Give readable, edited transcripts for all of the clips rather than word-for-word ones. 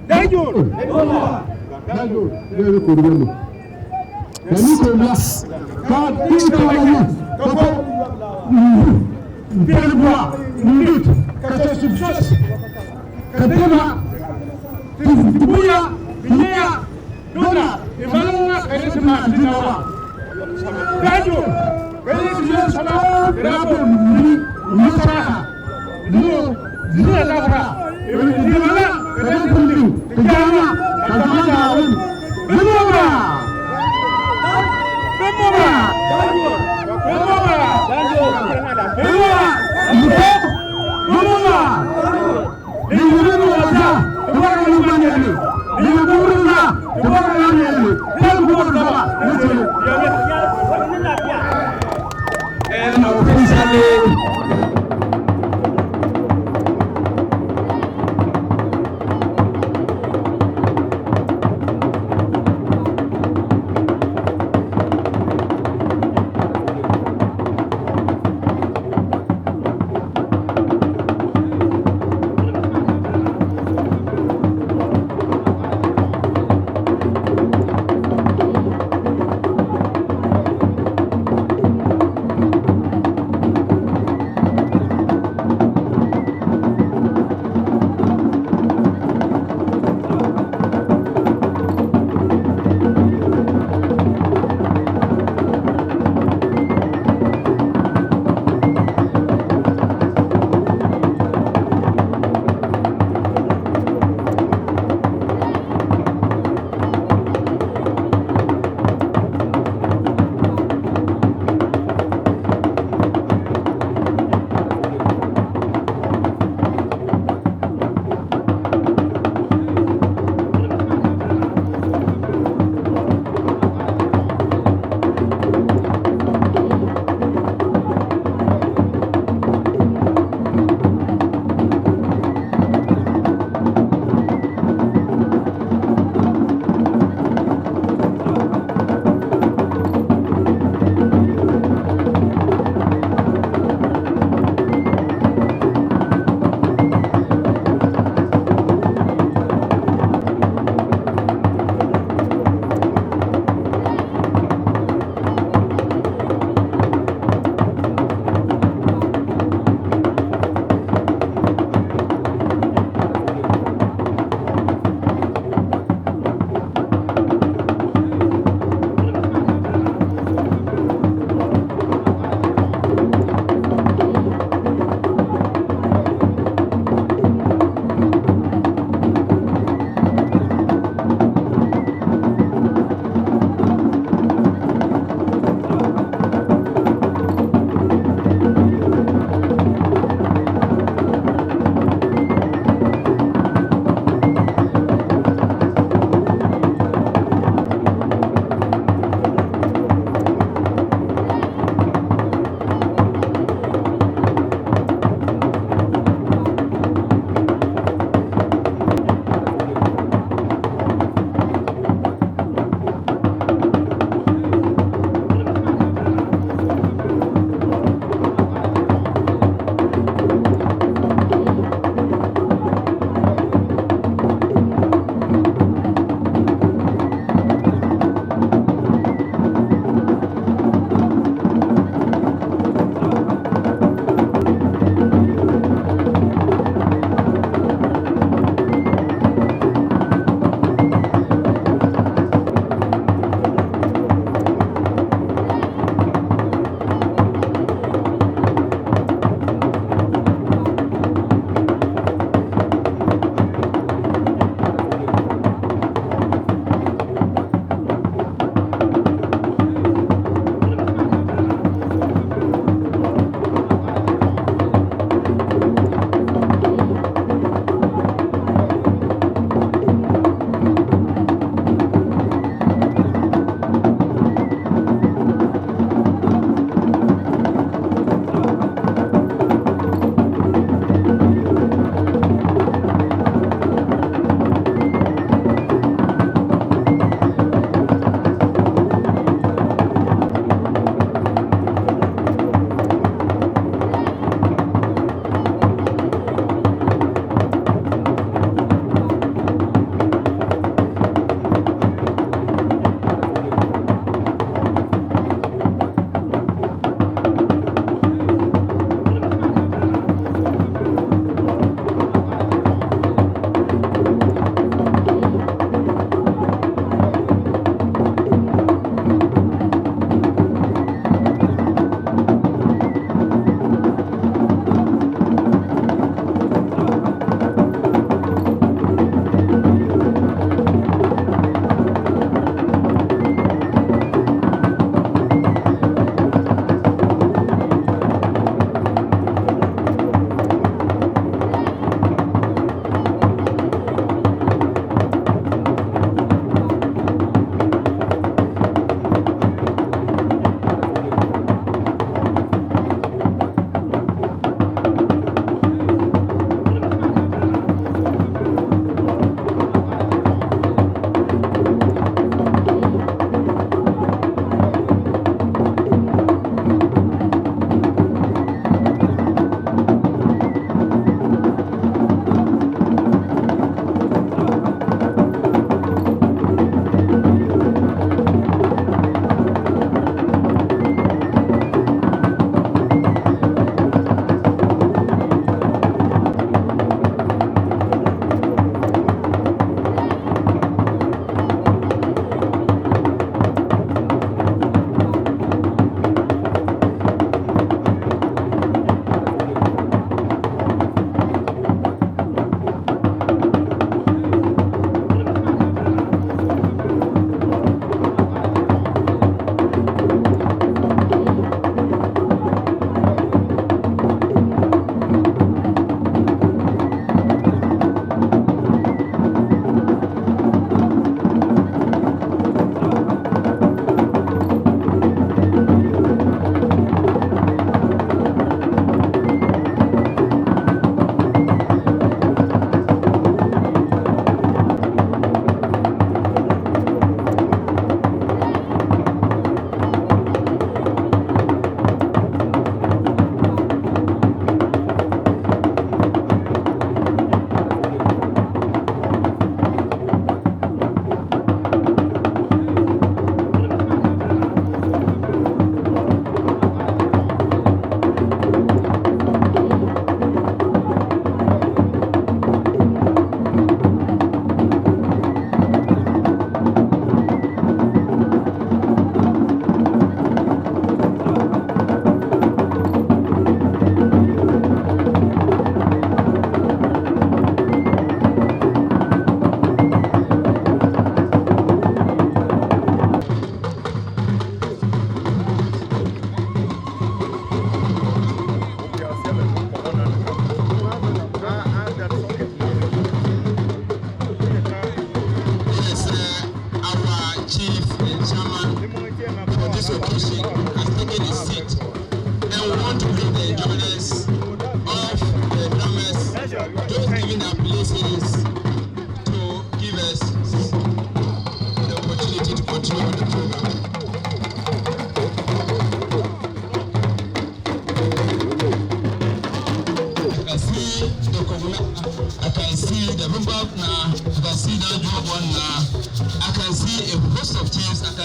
Danjuar. Danjuar. Very good. Nicolas, God, Bimoba, Mundut, Kata Subsist, Kadema, Tibuya, Binia, Dona, Emmanuel, Karisma, Dinawa. Danjuar, very serious, Rabu, Musaha, No, Zinara, Emmanuel, Karisma, Jaam, Danjuar, Bimoba.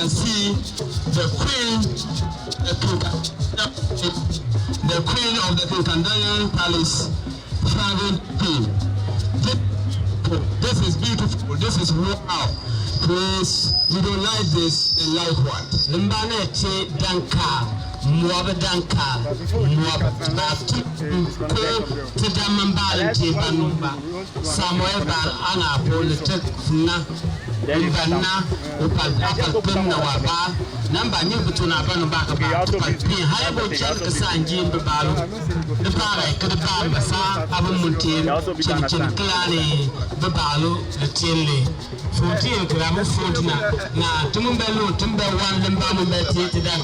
can see the queen, the queen of the Cincanŋadug Palace, flagging queen. This is beautiful. This is wow. Please, you don't like this, then like what? Limbane te danka, muabe danka, muabe batu ko te damambal te banumba. Samuel bar ana politik na Mbana upal pemna waba namba ni butuna banu baka ba upal pin hayabo chan kasanji mbalu de para ke de ba sa abun muntin chin klani babalu de tienle fonti kramu fontina na tumumbelu tumbe wan lemba mu beti tidan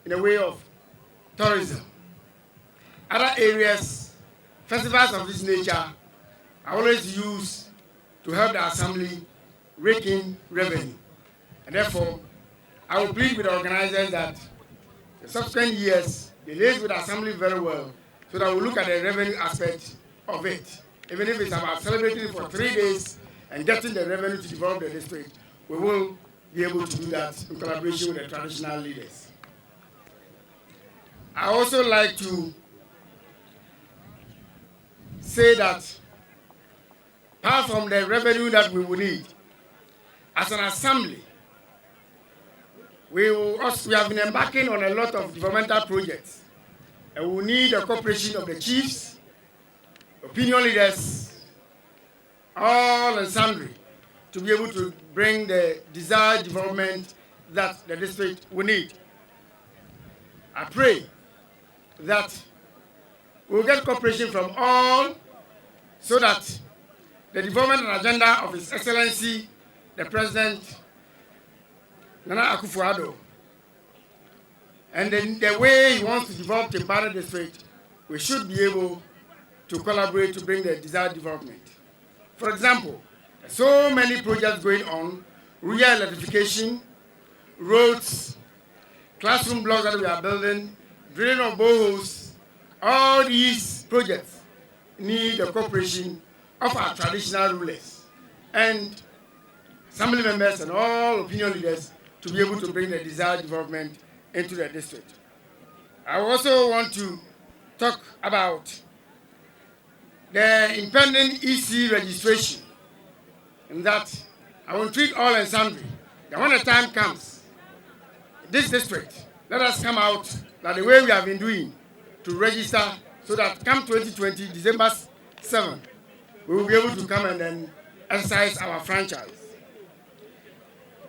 in the way of tourism. Other areas, festivals of this nature are always used to help the assembly rake in revenue. And therefore, I will plead with the organizers that the subsequent years, they liaise with the assembly very well so that we look at the revenue aspect of it. Even if it's about celebrating it for 3 days and getting the revenue to develop the district, we will be able to do that in collaboration with the traditional leaders. I also like to say that apart from the revenue that we will need, as an assembly, we have been embarking on a lot of developmental projects, and we need the cooperation of the chiefs, opinion leaders, all and sundry, to be able to bring the desired development that the district will need. I pray that we will get cooperation from all so that the development agenda of His Excellency, the President, Nana Akufo-Addo, and then the way he wants to develop the Tempane District, we should be able to collaborate to bring the desired development. For example, so many projects going on, rural electrification, roads, classroom blocks that we are building, drilling of boreholes, all these projects need the cooperation of our traditional rulers and assembly members and all opinion leaders to be able to bring the desired development into the district. I also want to talk about the impending EC registration, and that I will treat all and sundry that when the time comes, this district, let us come out like the way we have been doing to register so that come 2020, December 7, we will be able to come and then exercise our franchise.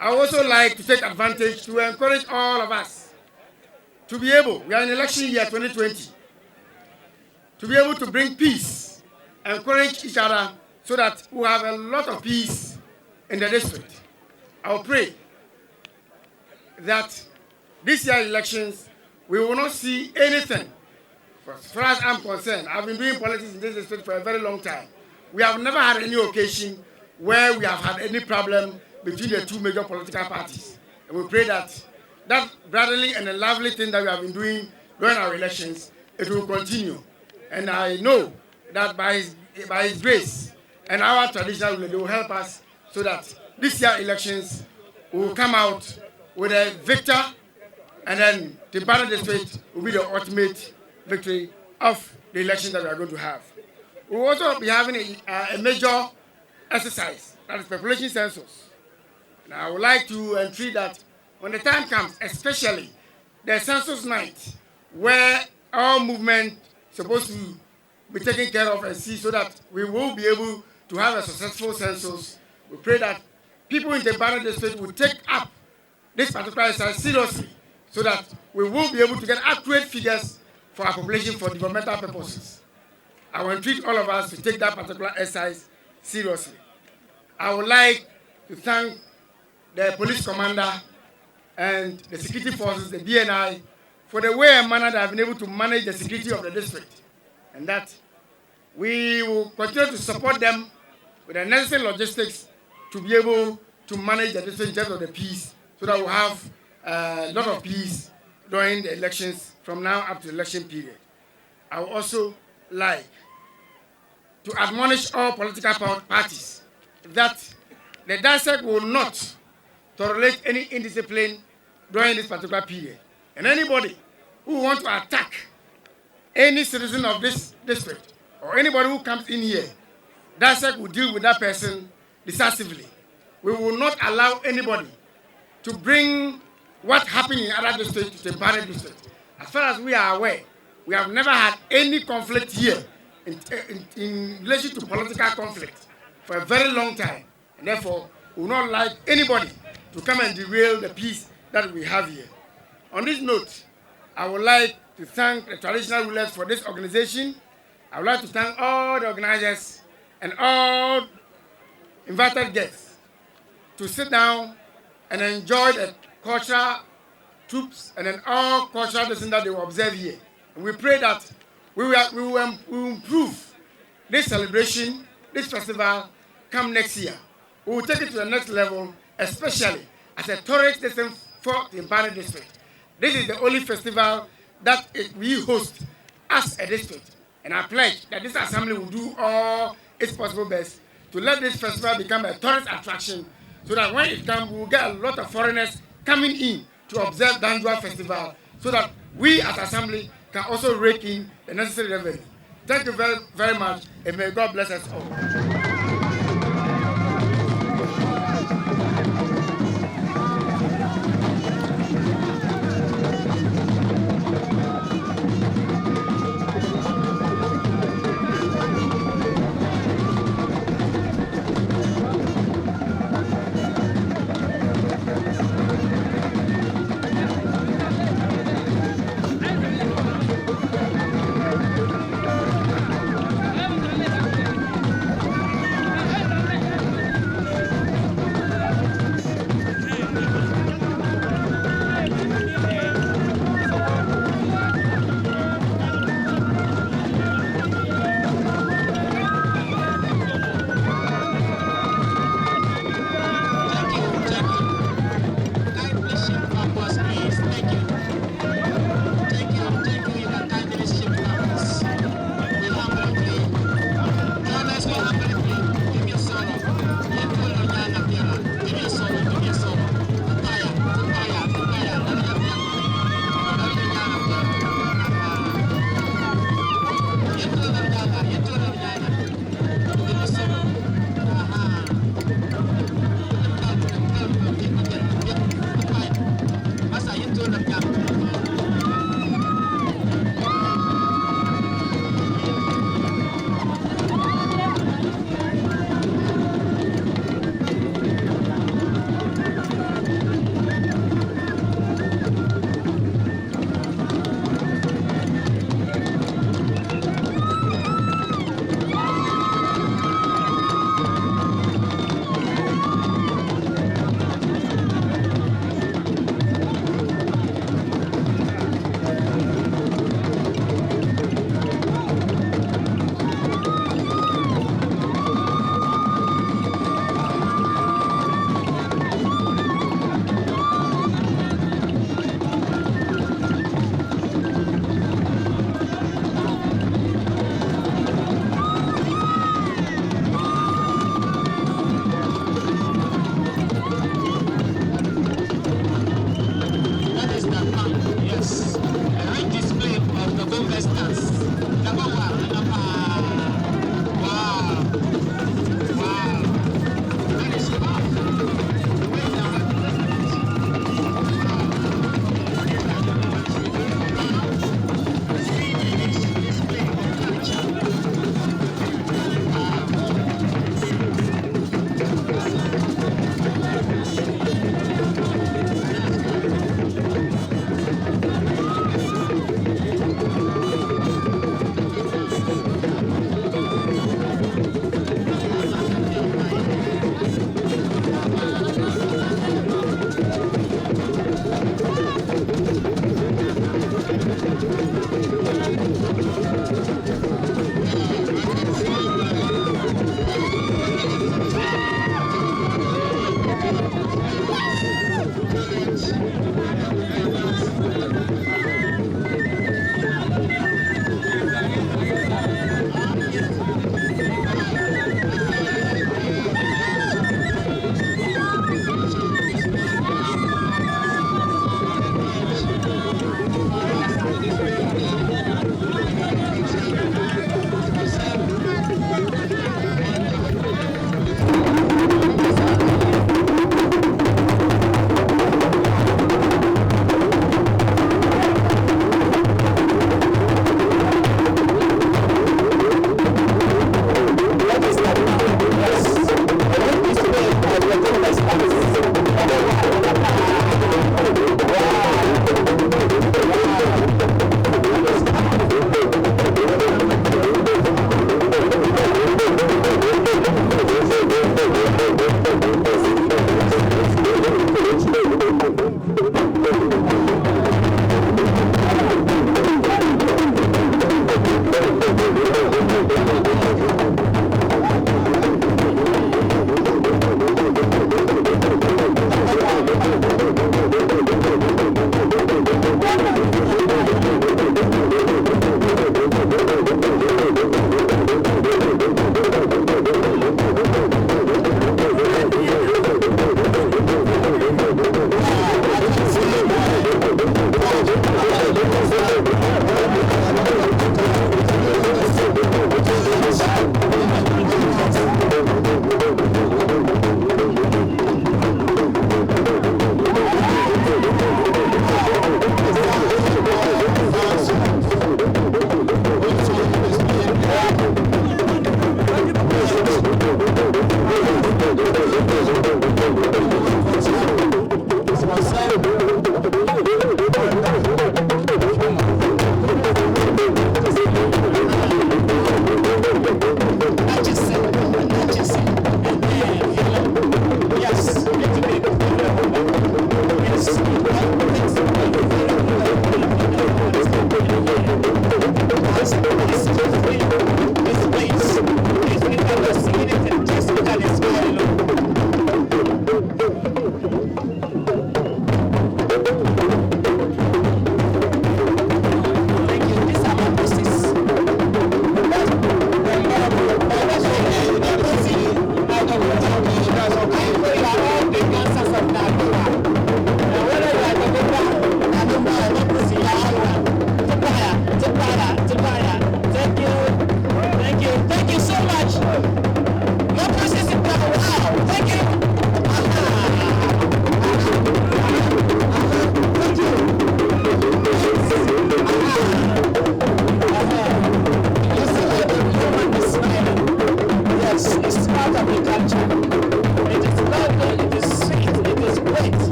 I also like to take advantage to encourage all of us to be able, we are in election year 2020, to be able to bring peace, encourage each other so that we have a lot of peace in the district. I will pray that this year's elections, we will not see anything. As far as I'm concerned, I've been doing politics in this district for a very long time. We have never had any occasion where we have had any problem between the two major political parties. And we pray that that brotherly and a lovely thing that we have been doing during our elections, it will continue. And I know that by his grace and our traditional will, they will help us so that this year's elections will come out with a victor, and then the Tempane District will be the ultimate victory of the elections that we are going to have. We will also be having a major exercise, that is population census. And I would like to entreat that when the time comes, especially the census night, where all movement is supposed to be taken care of and see so that we will be able to have a successful census, we pray that people in the Tempane District will take up this particular exercise seriously so that we will be able to get accurate figures for our population for developmental purposes. I will entreat all of us to take that particular exercise seriously. I would like to thank the police commander and the security forces, the BNI, for the way and manner they have been able to manage the security of the district, and that we will continue to support them with the necessary logistics to be able to manage the district in terms of the peace, so that we'll have a lot of peace during the elections from now up to the election period. I would also like to admonish all political parties that the DASEC will not tolerate any indiscipline during this particular period. And anybody who wants to attack any citizen of this district or anybody who comes in here, DASEC will deal with that person decisively. We will not allow anybody to bring what happened in other districts to Tempane District. As far as we are aware, we have never had any conflict here in relation to political conflict for a very long time. And therefore, we will not like anybody to come and derail the peace that we have here. On this note, I would like to thank the traditional rulers for this organization. I would like to thank all the organizers and all invited guests to sit down and enjoy the cultural troops, and then all cultural lessons that they will observe here. And we pray that we will improve this celebration, this festival, come next year. We will take it to the next level, especially as a tourist destination for the Tempane District. This is the only festival that we host as a district. And I pledge that this assembly will do all its possible best to let this festival become a tourist attraction so that when it comes, we will get a lot of foreigners coming in to observe Danjuar Festival so that we as assembly can also rake in the necessary revenue. Thank you very, very much, and may God bless us all.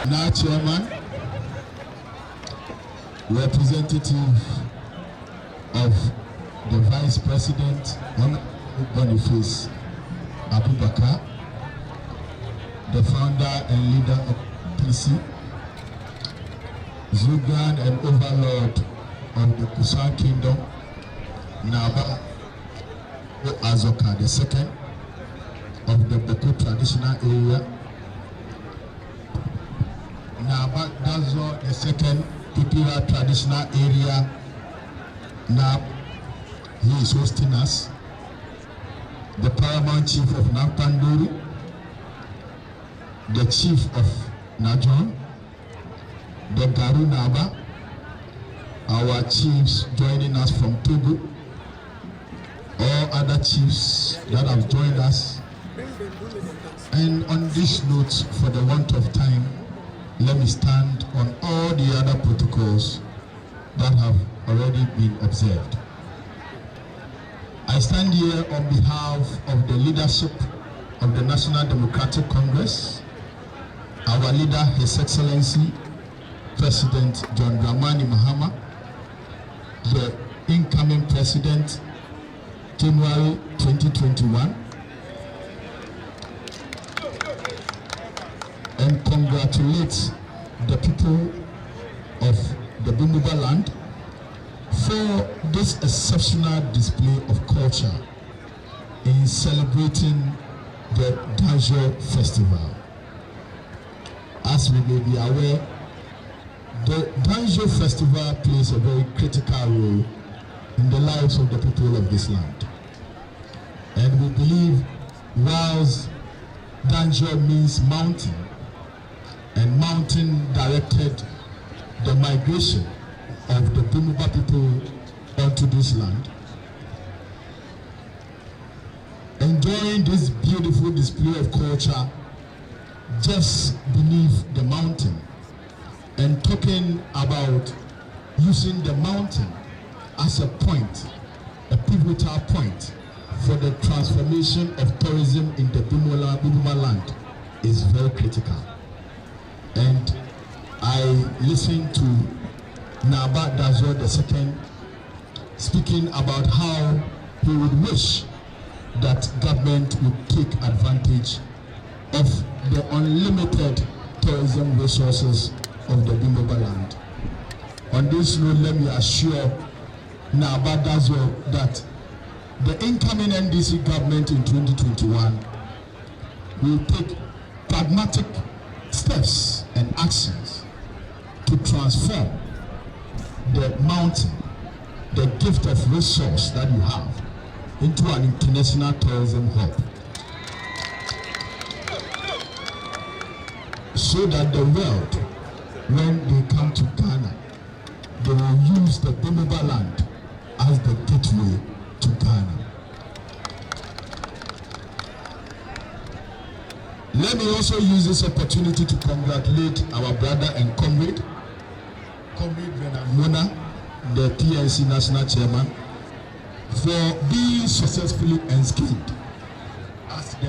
Now, Chairman, representative of the Vice President, Honorable Boniface Abubakar, the founder and leader of PC, Zugan and overlord of the Kusan Kingdom, Naba Azoka II of the Boko Traditional Area, Naba Daanjual II, Kpikpira Traditional Area. Now he is hosting us. The Paramount Chief of Nampanduri, the Chief of Najon, the Garu Naba, our chiefs joining us from Togo, all other chiefs that have joined us. And on this note, for the want of time, let me stand on all the other protocols that have already been observed. I stand here on behalf of the leadership of the National Democratic Congress, our leader, His Excellency, President John Dramani Mahama, the incoming President, January 2021, and congratulate the people of the Bimoba land for this exceptional display of culture in celebrating the Danjuar festival. As we may be aware, the Danjuar festival plays a very critical role in the lives of the people of this land. And we believe whilst Danjuar means mountain, and mountain directed the migration of the Bimoba people onto this land, enjoying this beautiful display of culture just beneath the mountain, and talking about using the mountain as a point, a pivotal point for the transformation of tourism in the Bimoba land is very critical. And I listened to Naba Danjuar II speaking about how he would wish that government would take advantage of the unlimited tourism resources of the Bimoba land. On this note, let me assure Naba Danjuar that the incoming NDC government in 2021 will take pragmatic steps and actions to transform the mountain, the gift of resource that you have, into an international tourism hub, so that the world, when they come to Ghana, they will use the Bimoba land as the gateway to Ghana. Let me also use this opportunity to congratulate our brother and comrade Mona, the PNC National Chairman, for being successfully ensconced as the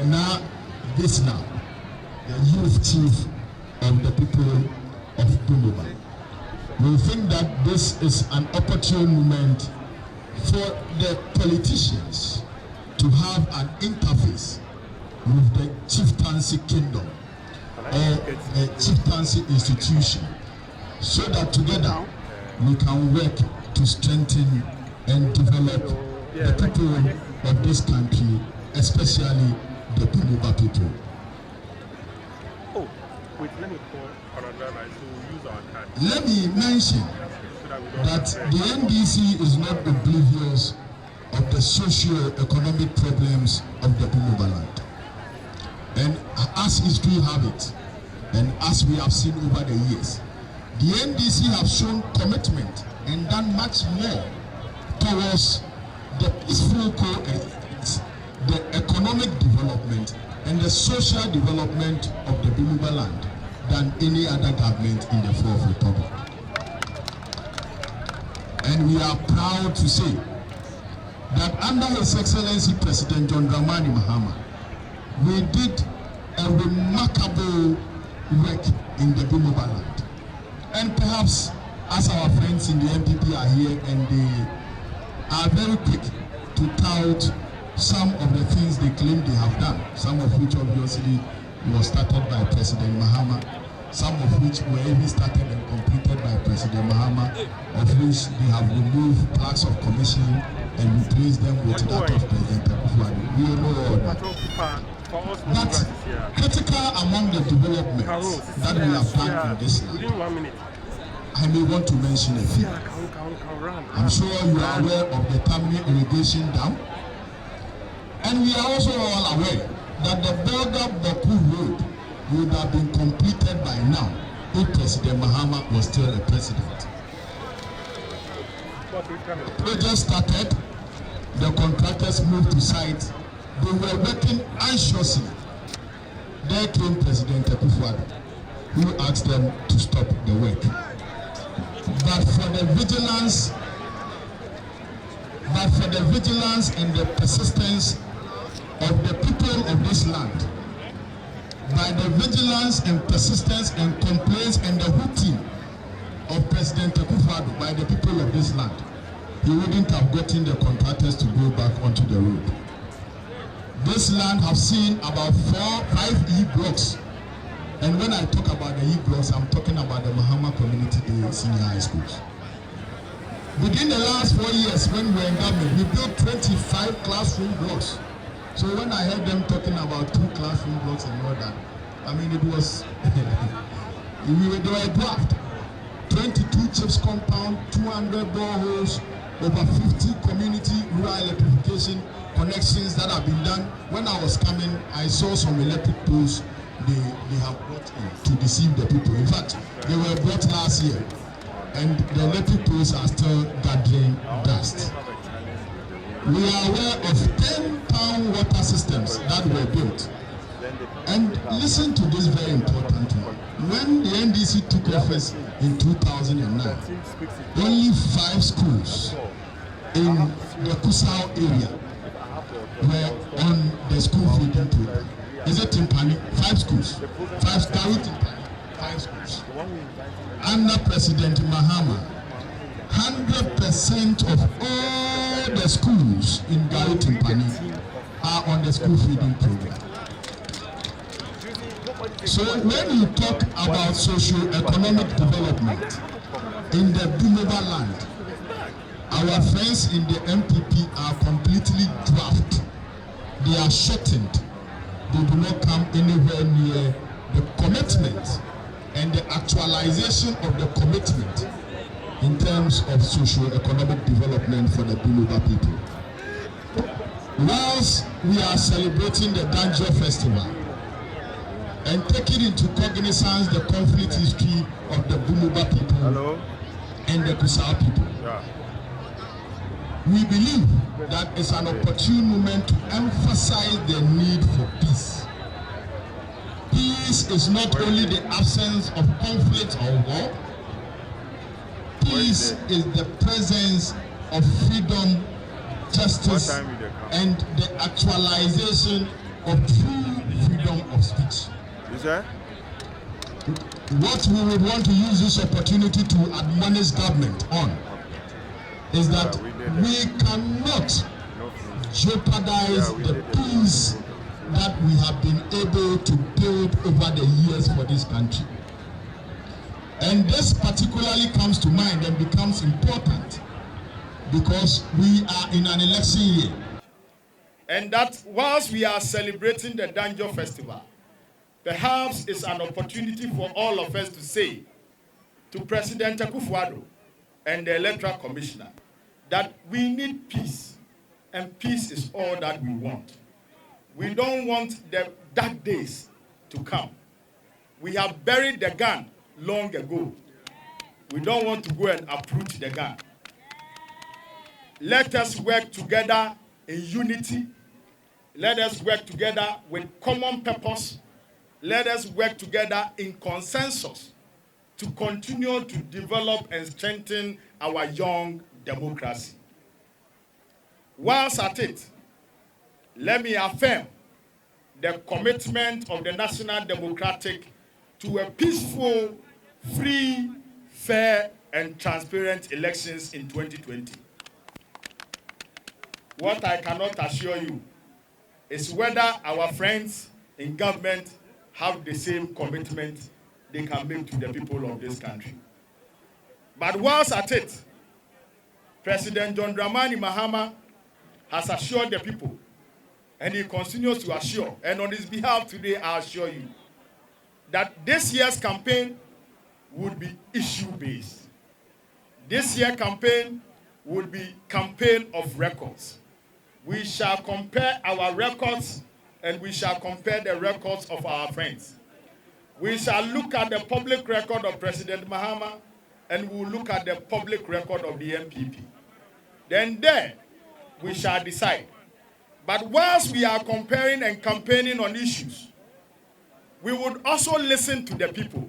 youth chief of the people of Bimoba. We think that this is an opportune moment for the politicians to have an interface with the chieftaincy kingdom or a chieftaincy institution, so that together we can work to strengthen and develop the people of this country, especially the Bimoba people. Oh, wait, let me call another line so we'll use our card. Let me mention that the NDC is not oblivious of the socio-economic problems of the Bimoba land. And as history have it, and as we have seen over the years, the NDC have shown commitment and done much more towards the peaceful coexistence, the economic development, and the social development of the Bimoba land than any other government in the Fourth Republic. And we are proud to say that under His Excellency President John Dramani Mahama, we did a remarkable work in the Bimoba land. And perhaps as our friends in the MPP are here and they are very quick to tout some of the things they claim they have done, some of which obviously was started by President Mahama, some of which were even started and completed by President Mahama, of which they have removed plaques of commission and replaced them with that of President Kpikpira. We know all that. But critical among the developments that we have done in this land, I may want to mention a few. I'm sure you are aware of the Tempane irrigation dam, and we are also all aware that the Border-Baku road would have been completed by now if President Mahama was still a president. Project started, the contractors moved to site, they were working anxiously. There came President Akufo-Addo, who asked them to stop the work. But for the vigilance and the persistence of the people of this land, by the vigilance and persistence and complaints and the hooting of President Akufo-Addo by the people of this land, he wouldn't have gotten the contractors to go back onto the road. This land have seen about 4-5 E-blocks. And when I talk about the E-blocks, I'm talking about the Mahama Community Day Senior High Schools. Within the last 4 years, when we were in government, we built 25 classroom blocks. So when I heard them talking about 2 classroom blocks and all that, I mean, it was, they were a draft. 22 chips compound, 200 boreholes, over 50 community rural electrification connections that have been done. When I was coming, I saw some electric poles they have brought in to deceive the people. In fact, they were brought last year, and the electric poles are still gathering dust. We are aware of 10-pound water systems that were built. And listen to this very important one. When the NDC took office in 2009, only 5 schools in the Kusau area were on the school feeding program. Is it Tempane? 5 schools. 5 schools. Under President Mahama, 100% of all the schools in Tempane are on the school feeding program. So when you talk about socio-economic development in the Bimoba land, our friends in the MPP are completely dwarfed. They are shortened. They do not come anywhere near the commitment and the actualization of the commitment in terms of socio-economic development for the Bimoba people. Whilst we are celebrating the Danjuar festival and taking into cognizance the conflict history of the Bimoba people and the Kusau people, we believe that it's an opportune moment to emphasize the need for peace. Peace is not only the absence of conflict or war. Peace is the presence of freedom, justice, and the actualization of true freedom of speech. What we would want to use this opportunity to admonish government on is that we cannot jeopardize the peace that we have been able to build over the years for this country. And this particularly comes to mind and becomes important because we are in an election year. And that whilst we are celebrating the Danjuar festival, perhaps it's an opportunity for all of us to say to President Akufo-Addo and the Electoral Commissioner that we need peace, and peace is all that we want. We don't want the dark days to come. We have buried the gun long ago. We don't want to go and uproot the gun. Let us work together in unity. Let us work together with common purpose. Let us work together in consensus to continue to develop and strengthen our young democracy. Whilst at it, let me affirm the commitment of the National Democratic to a peaceful, free, fair, and transparent elections in 2020. What I cannot assure you is whether our friends in government have the same commitment they can make to the people of this country. But whilst at it, President John Dramani Mahama has assured the people, and he continues to assure, and on his behalf today I assure you, that this year's campaign would be issue-based. This year's campaign would be campaign of records. We shall compare our records and we shall compare the records of our friends. We shall look at the public record of President Mahama and we will look at the public record of the MPP. then there we shall decide. But whilst we are comparing and campaigning on issues, we would also listen to the people.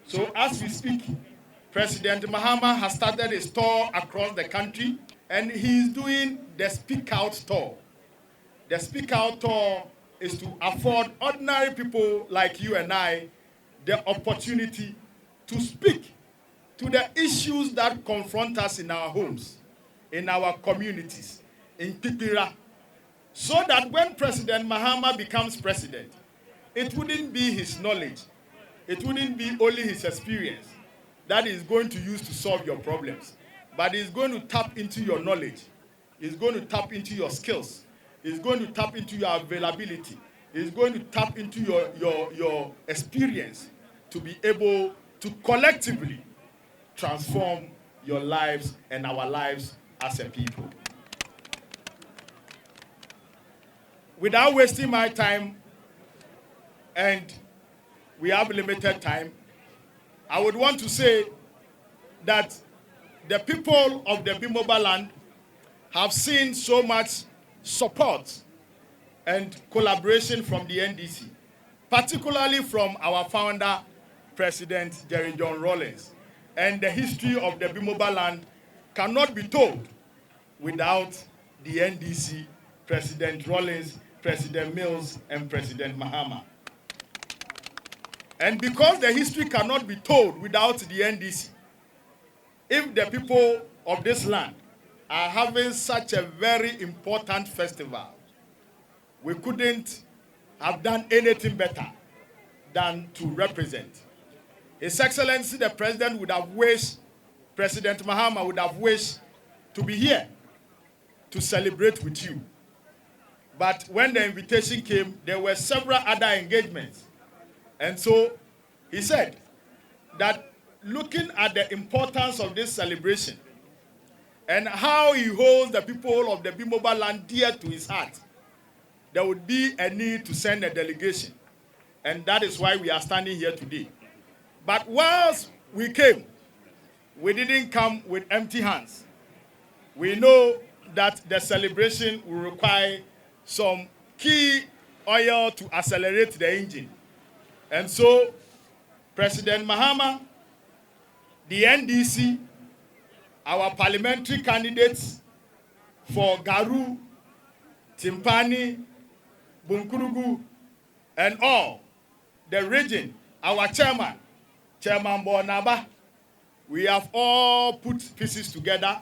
So as we speak, President Mahama has started a tour across the country, and he is doing the Speak Out tour. The Speak Out tour is to afford ordinary people like you and I the opportunity to speak to the issues that confront us in our homes, in our communities, in Kpikpira, so that when President Mahama becomes president, it wouldn't be his knowledge, it wouldn't be only his experience that he's going to use to solve your problems, but he's going to tap into your knowledge, he's going to tap into your skills, he's going to tap into your availability, he's going to tap into your experience to be able to collectively transform your lives and our lives as a people. Without wasting my time, and we have limited time, I would want to say that the people of the Bimoba land have seen so much support and collaboration from the NDC, particularly from our founder, President Jerry John Rawlings. And the history of the Bimoba land cannot be told without the NDC, President Rawlings, President Mills, and President Mahama. And because the history cannot be told without the NDC, if the people of this land are having such a very important festival, we couldn't have done anything better than to represent. His Excellency, the President would have wished, President Mahama would have wished to be here to celebrate with you. But when the invitation came, there were several other engagements. And so he said that looking at the importance of this celebration and how he holds the people of the Bimoba land dear to his heart, there would be a need to send a delegation. And that is why we are standing here today. But whilst we came, we didn't come with empty hands. We know that the celebration will require some key oil to accelerate the engine. And so, President Mahama, the NDC, our parliamentary candidates for Garu, Tempane, Bunkurugu, and all, the region, our chairman, Chairman Bonaba, we have all put pieces together.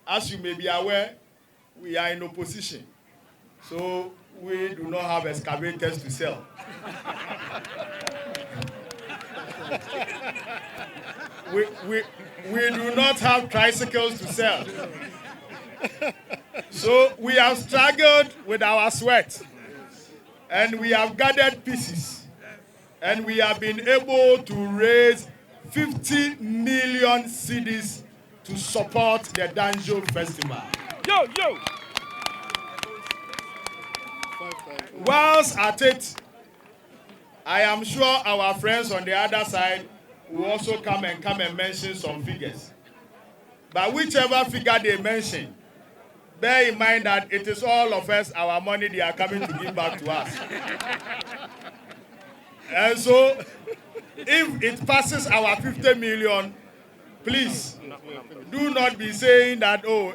As you may be aware, we are in opposition. So we do not have excavators to sell. we do not have tricycles to sell. So we have struggled with our sweat. And we have gathered pieces. And we have been able to raise 50 million cedis to support the Daanjual festival. Yo! Whilst at it, I am sure our friends on the other side will also come and mention some figures. But whichever figure they mention, bear in mind that it is all of us, our money they are coming to give back to us. And so, if it passes our 50 million, please do not be saying that, oh,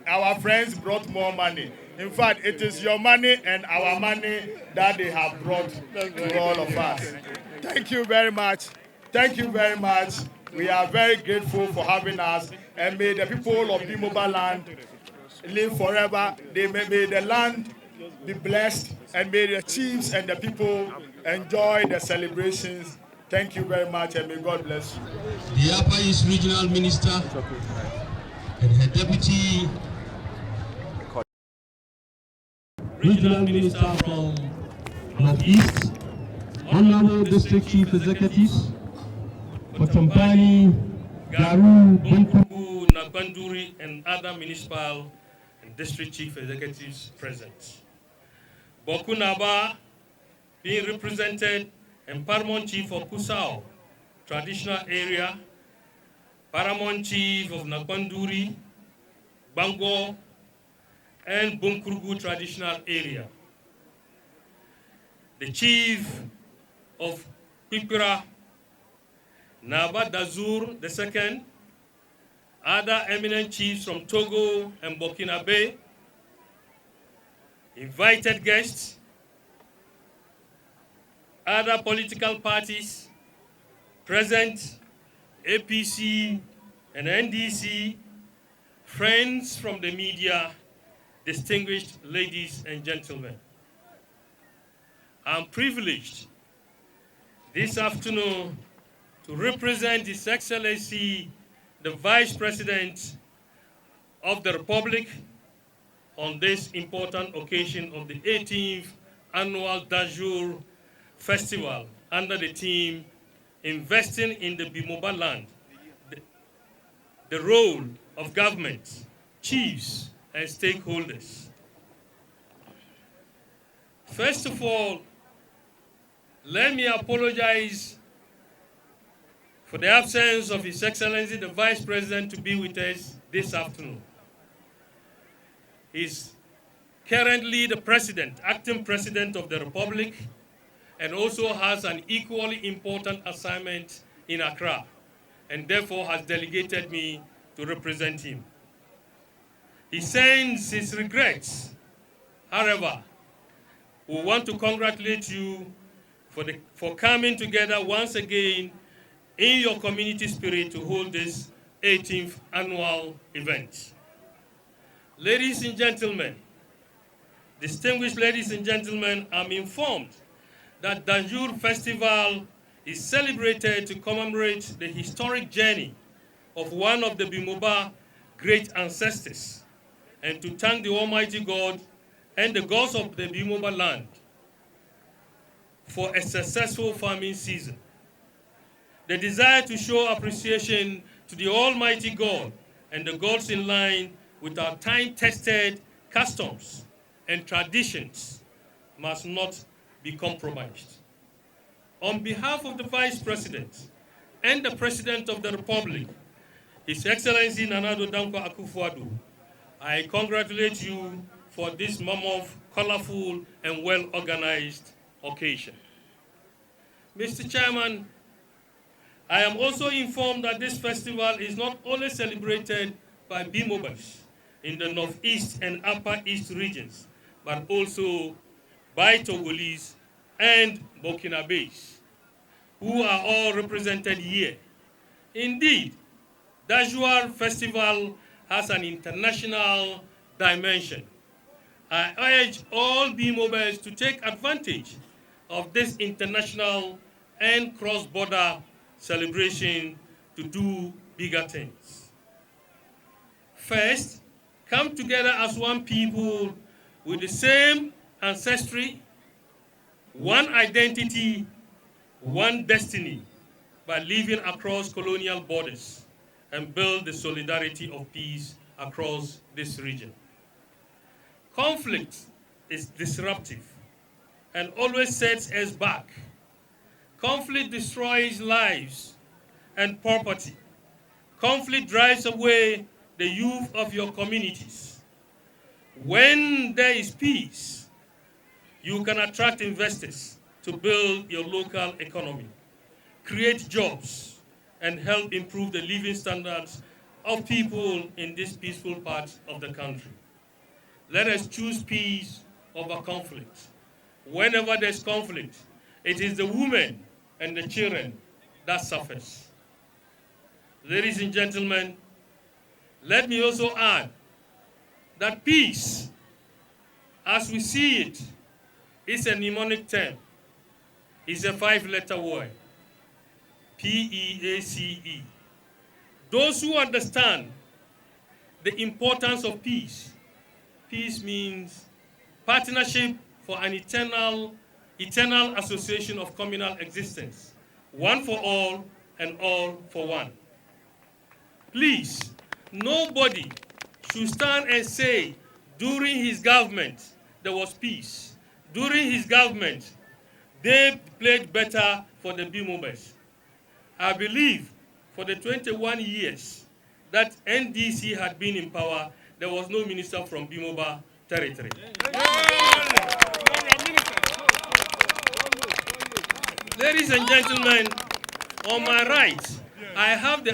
our friends brought more money. In fact, it is your money and our money that they have brought to all of us. Thank you very much. Thank you very much. We are very grateful for having us. And may the people of Bimoba land live forever. May the land be blessed. And may the chiefs and the people enjoy the celebrations. Thank you very much, and may God bless you. The Upper East Regional Minister and her Deputy Regional Minister from Northeast, Honorable District Chief Executives for Tempane, Garu, Bunkurugu, Nakanduri, and other municipal and district chief executives present. Bokunaba being represented, and Paramount Chief of Kusao Traditional Area, Paramount Chief of Nakanduri, Bangor, and Kpikpira Traditional Area. The chief of Kpikpira, Naba Danjuar II, other eminent chiefs from Togo and Burkina Faso, invited guests, other political parties present, APC and NDC, friends from the media, distinguished ladies and gentlemen. I'm privileged this afternoon to represent His Excellency, the Vice President of the Republic, on this important occasion of the 18th Annual Danjuar Festival under the theme, Investing in the Bimoba Land, the role of government, chiefs, and stakeholders. First of all, let me apologize for the absence of His Excellency, the Vice President, to be with us this afternoon. He's currently the President, acting President of the Republic, and also has an equally important assignment in Accra, and therefore has delegated me to represent him. He sends his regrets. However, we want to congratulate you for coming together once again in your community spirit to hold this 18th annual event. Ladies and gentlemen, distinguished ladies and gentlemen, I'm informed that Danjuar Festival is celebrated to commemorate the historic journey of one of the Bimoba great ancestors, and to thank the Almighty God and the gods of the Bimoba land for a successful farming season. The desire to show appreciation to the Almighty God and the gods in line with our time-tested customs and traditions must not be compromised. On behalf of the Vice President and the President of the Republic, His Excellency Nana Addo Dankwa Akufo-Addo, I congratulate you for this mammoth, colorful, and well-organized occasion. Mr. Chairman, I am also informed that this festival is not only celebrated by Bimobas in the Northeast and Upper East regions, but also by Togolese and Burkina Faso, who are all represented here. Indeed, Danjuar Festival has an international dimension. I urge all Bimobas to take advantage of this international and cross-border celebration to do bigger things. First, come together as one people with the same ancestry, one identity, one destiny, by living across colonial borders and build the solidarity of peace across this region. Conflict is disruptive and always sets us back. Conflict destroys lives and property. Conflict drives away the youth of your communities. When there is peace, you can attract investors to build your local economy, create jobs, and help improve the living standards of people in this peaceful part of the country. Let us choose peace over conflict. Whenever there's conflict, it is the women and the children that suffers. Ladies and gentlemen, let me also add that peace, as we see it, is a mnemonic term. It's a 5-letter word, P-E-A-C-E. Those who understand the importance of peace, peace means partnership for an eternal association of communal existence, one for all and all for one. Please, nobody should stand and say, during his government, there was peace. During his government, they played better for the Bimobas. I believe for the 21 years that NDC had been in power, there was no minister from Bimoba territory. Ladies and gentlemen, on my right, I have the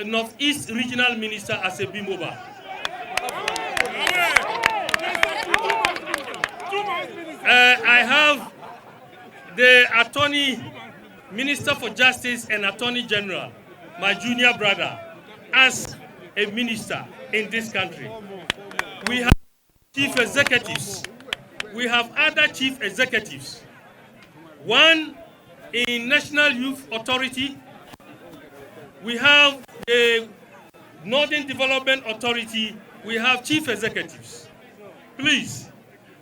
Northeast Regional Minister as a Bimoba. I have the Attorney Minister for Justice and Attorney General, my junior brother, as a minister in this country. We have chief executives. We have other chief executives. One in National Youth Authority. We have the Northern Development Authority. We have chief executives. Please,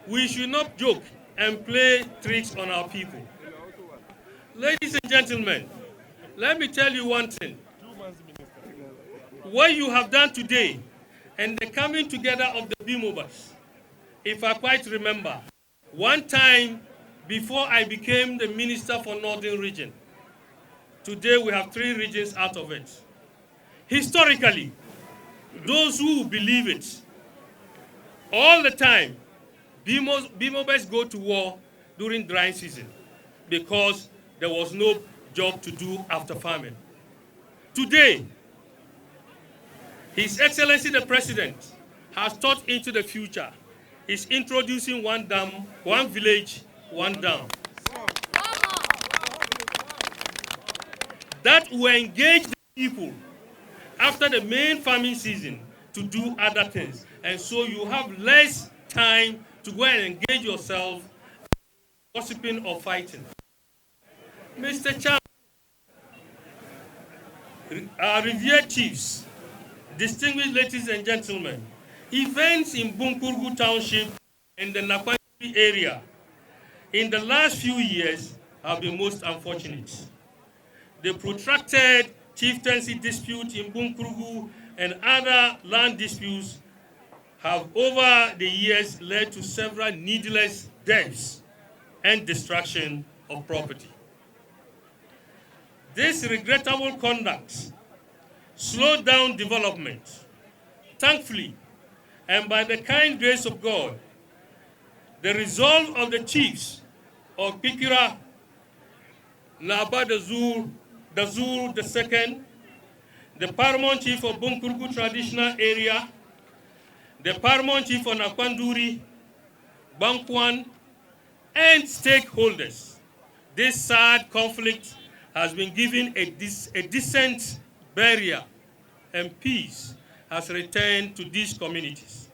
we should not joke and play tricks on our people. Ladies and gentlemen, let me tell you one thing. What you have done today and the coming together of the Bimobas, if I quite remember, one time before I became the Minister for Northern Region, today we have 3 regions out of it. Historically, those who believe it, all the time, Bimobas go to war during dry season because there was no job to do after famine. Today, His Excellency the President has thought into the future. He's introducing one dam, one village, one dam. That will engage the people after the main farming season to do other things. And so you have less time to go and engage yourself in gossiping or fighting. Mr. Jaam, our revered chiefs, distinguished ladies and gentlemen, events in Bunkurgu Township and the Nakwanduri area in the last few years have been most unfortunate. The protracted chieftaincy dispute in Bunkurgu and other land disputes have over the years led to several needless deaths and destruction of property. This regrettable conduct slowed down development. Thankfully, and by the kind grace of God, the resolve of the chiefs of Kpikpira, Naba Dazur II, the paramount chief of Bunkurgu Traditional Area, the paramount chief of Nakwanduri, Bankwan, and stakeholders. This sad conflict has been given a decent burial, and peace has returned to these communities.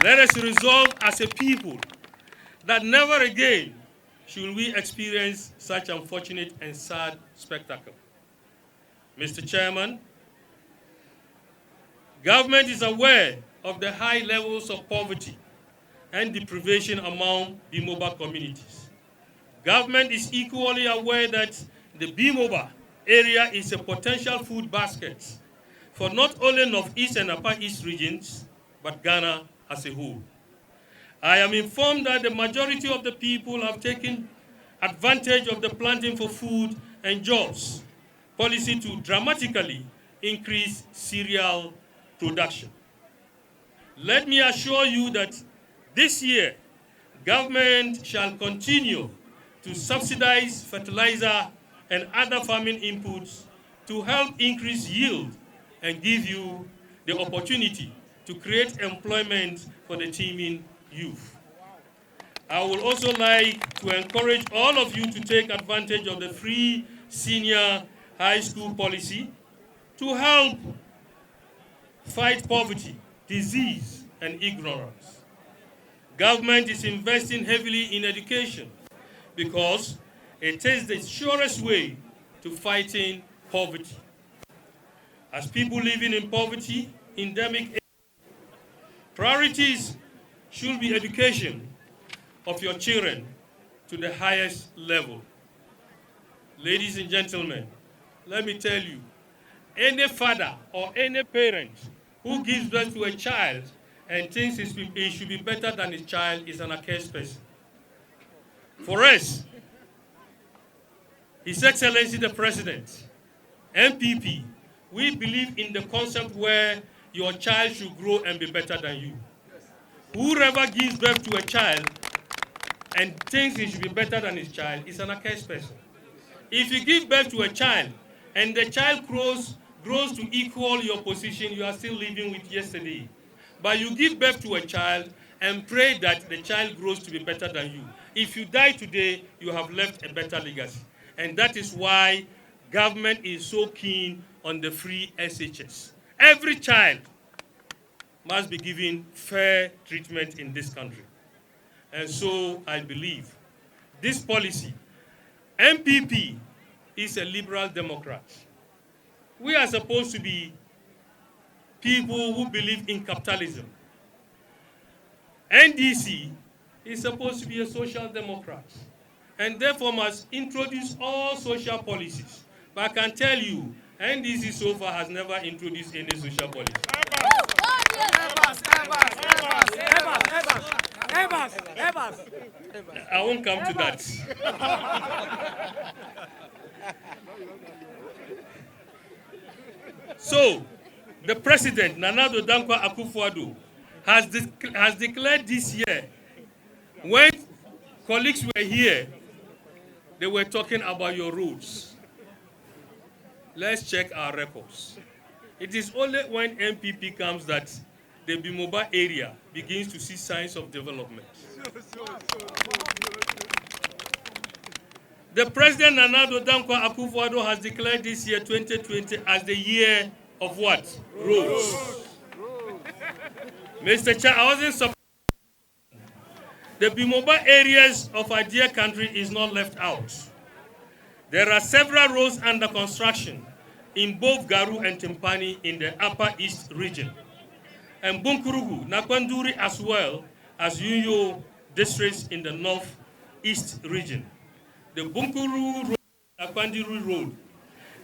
Let us resolve as a people that never again should we experience such unfortunate and sad spectacle. Mr. Chairman, government is aware of the high levels of poverty and deprivation among Bimoba communities. Government is equally aware that the Bimoba area is a potential food basket for not only Northeast and Upper East regions, but Ghana as a whole. I am informed that the majority of the people have taken advantage of the planting for food and jobs policy to dramatically increase cereal production. Let me assure you that this year, government shall continue to subsidize fertilizer and other farming inputs to help increase yield and give you the opportunity to create employment for the teeming youth. I would also like to encourage all of you to take advantage of the free senior high school policy to help fight poverty, disease, and ignorance. Government is investing heavily in education because it is the surest way to fighting poverty. As people living in poverty, endemic areas, priorities should be education of your children to the highest level. Ladies and gentlemen, let me tell you, any father or any parent who gives birth to a child and thinks it should be better than his child is an accursed person. For us, His Excellency the President, MPP, we believe in the concept where your child should grow and be better than you. Whoever gives birth to a child and thinks he should be better than his child is an accursed person. If you give birth to a child and the child grows to equal your position, you are still living with yesterday. But you give birth to a child and pray that the child grows to be better than you. If you die today, you have left a better legacy. And that is why government is so keen on the free SHS. Every child must be given fair treatment in this country. And so I believe this policy, MPP is a liberal democrat. We are supposed to be people who believe in capitalism. NDC is supposed to be a social democrat and therefore must introduce all social policies. But I can tell you, NDC so far has never introduced any social policy. I won't come to that. So, the president, Nana Addo Dankwa Akufo-Addo, has declared this year, when colleagues were here, they were talking about your roads. Let's check our records. It is only when MPP comes that the Bimoba area begins to see signs of development. The president, Nana Addo Dankwa Akufo-Addo, has declared this year, 2020, as the year of what? Roads. Mr. Chair, I wasn't surprised. The Bimoba areas of our dear country is not left out. There are several roads under construction in both Garu and Tempane in the Upper East region, and Bunkurugu, Nakwanduri, as well as Yuyo districts in the North East region. The Bunkuru Road, Nakwanduri Road,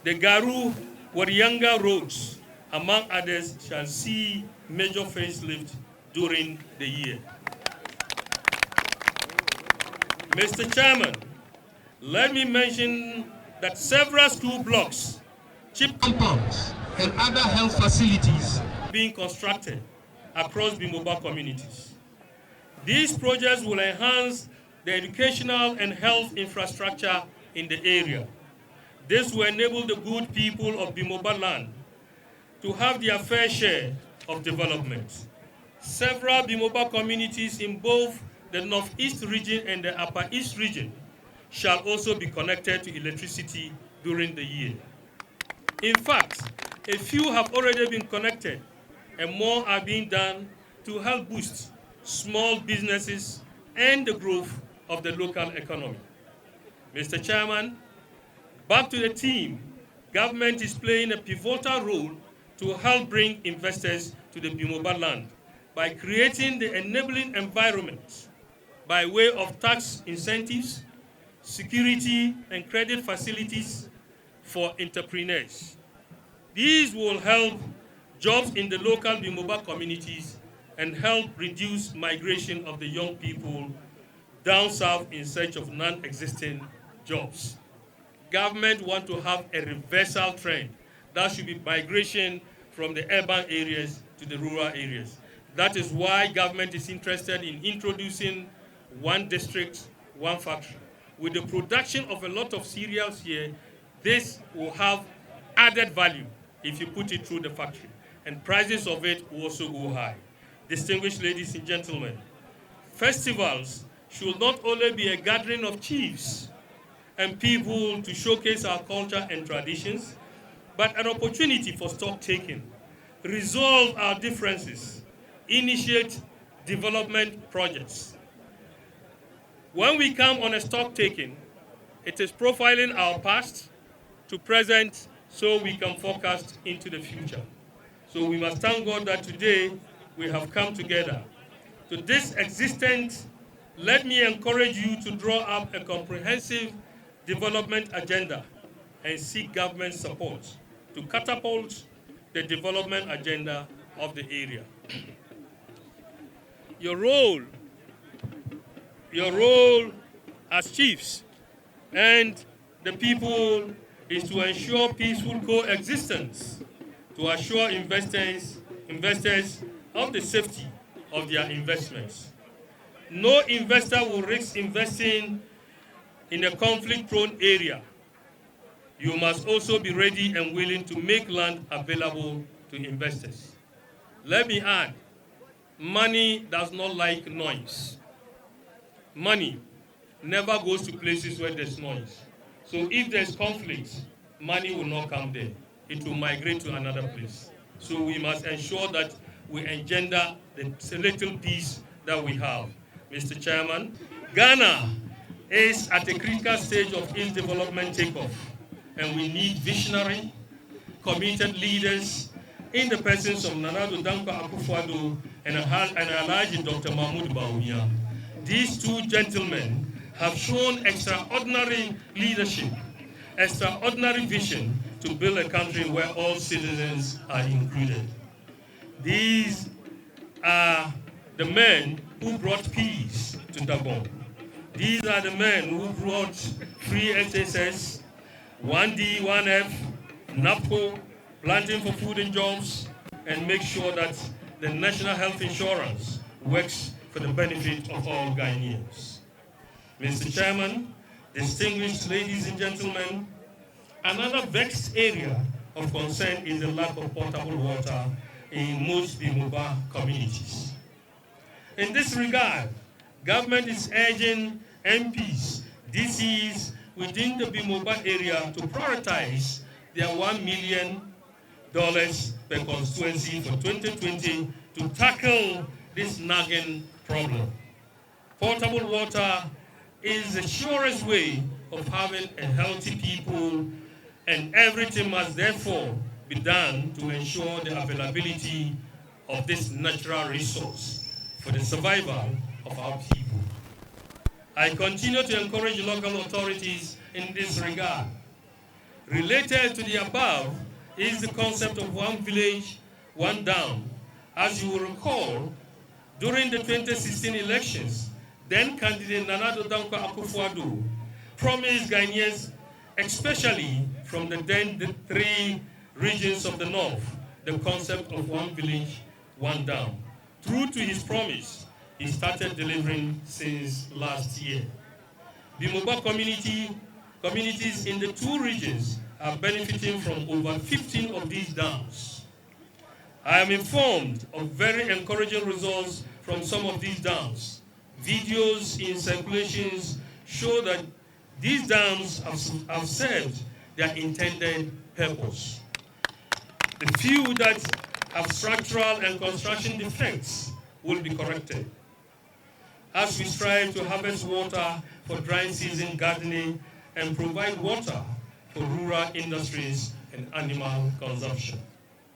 the Garu Warianga roads, among others, shall see major facelift during the year. Mr. Chairman, let me mention that several school blocks, cheap compounds, and other health facilities are being constructed across Bimoba communities. These projects will enhance the educational and health infrastructure in the area. This will enable the good people of Bimoba land to have their fair share of development. Several Bimoba communities in both the Northeast region and the Upper East region shall also be connected to electricity during the year. In fact, a few have already been connected and more are being done to help boost small businesses and the growth of the local economy. Mr. Chairman, back to the team, government is playing a pivotal role to help bring investors to the Bimoba land by creating the enabling environment by way of tax incentives, security and credit facilities for entrepreneurs. These will help jobs in the local Bimoba communities and help reduce migration of the young people down south in search of non-existent jobs. Government want to have a reversal trend. That should be migration from the urban areas to the rural areas. That is why government is interested in introducing one district, one factory. With the production of a lot of cereals here, this will have added value if you put it through the factory. And prices of it will also go high. Distinguished ladies and gentlemen, festivals should not only be a gathering of chiefs and people to showcase our culture and traditions, but an opportunity for stock taking, resolve our differences, initiate development projects. When we come on a stock taking, it is profiling our past to present so we can forecast into the future. So we must thank God that today we have come together. To this extent, let me encourage you to draw up a comprehensive development agenda and seek government support to catapult the development agenda of the area. Your role as chiefs and the people is to ensure peaceful coexistence, to assure investors investors of the safety of their investments. No investor will risk investing in a conflict-prone area. You must also be ready and willing to make land available to investors. Let me add, money does not like noise. Money never goes to places where there's noise. So if there's conflict, money will not come there. It will migrate to another place. So we must ensure that we engender the little peace that we have. Mr. Chairman, Ghana is at a critical stage of its development takeoff, and we need visionary, committed leaders in the presence of Nana Addo Dankwa Akufo-Addo and Alhaji Dr. Mahmoud Bawumia. These two gentlemen have shown extraordinary leadership, extraordinary vision to build a country where all citizens are included. These are the men who brought peace to Gabon. These are the men who brought free SSS, 1D, 1F, NAPCO, planting for food and jobs, and make sure that the national health insurance works for the benefit of all Ghanaians. Mr. Chairman, distinguished ladies and gentlemen, another vexed area of concern is the lack of potable water in most Bimoba communities. In this regard, government is urging MPs, DCs within the Bimoba area to prioritize their $1 million per constituency for 2020 to tackle this nagging problem. Portable water is the surest way of having a healthy people, and everything must therefore be done to ensure the availability of this natural resource for the survival of our people. I continue to encourage local authorities in this regard. Related to the above is the concept of one village, one dam. As you will recall, during the 2016 elections, then candidate Nana Addo Dankwa Akufo-Addo promised Ghanaians, especially from the three regions of the north, the concept of one village, one dam. True to his promise, he started delivering since last year. Bimoba communities in the two regions are benefiting from over 15 of these dams. I am informed of very encouraging results from some of these dams. Videos in circulations show that these dams have served their intended purpose. The few that have structural and construction defects will be corrected. As we strive to harvest water for dry season gardening and provide water for rural industries and animal consumption.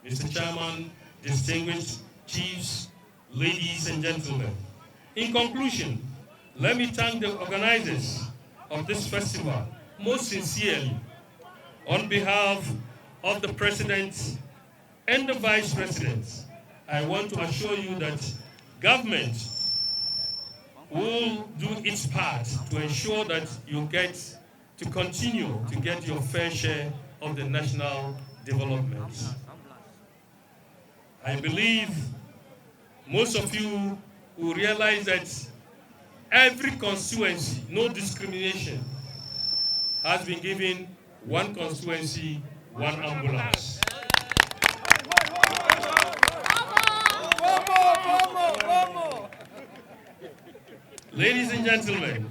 Mr. Chairman, distinguished chiefs, ladies and gentlemen, in conclusion, let me thank the organizers of this festival most sincerely. On behalf of the President and the Vice President, I want to assure you that government will do its part to ensure that you get to continue to get your fair share of the national development. I believe most of you will realize that every constituency, no discrimination, has been given one constituency, one ambulance. Ladies and gentlemen,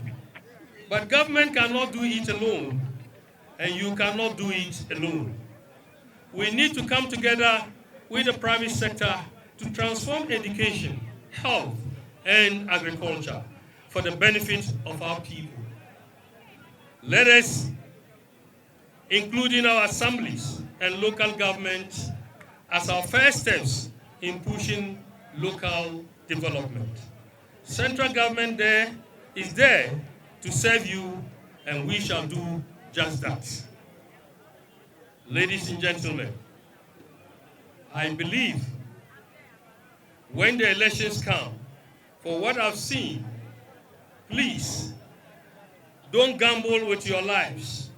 but government cannot do it alone, and you cannot do it alone. We need to come together with the private sector to transform education, health, and agriculture for the benefit of our people. Let us, including our assemblies and local government, as our first steps in pushing local development. Central government is there to serve you, and we shall do just that. Ladies and gentlemen, I believe when the elections come, for what I've seen, please don't gamble with your lives.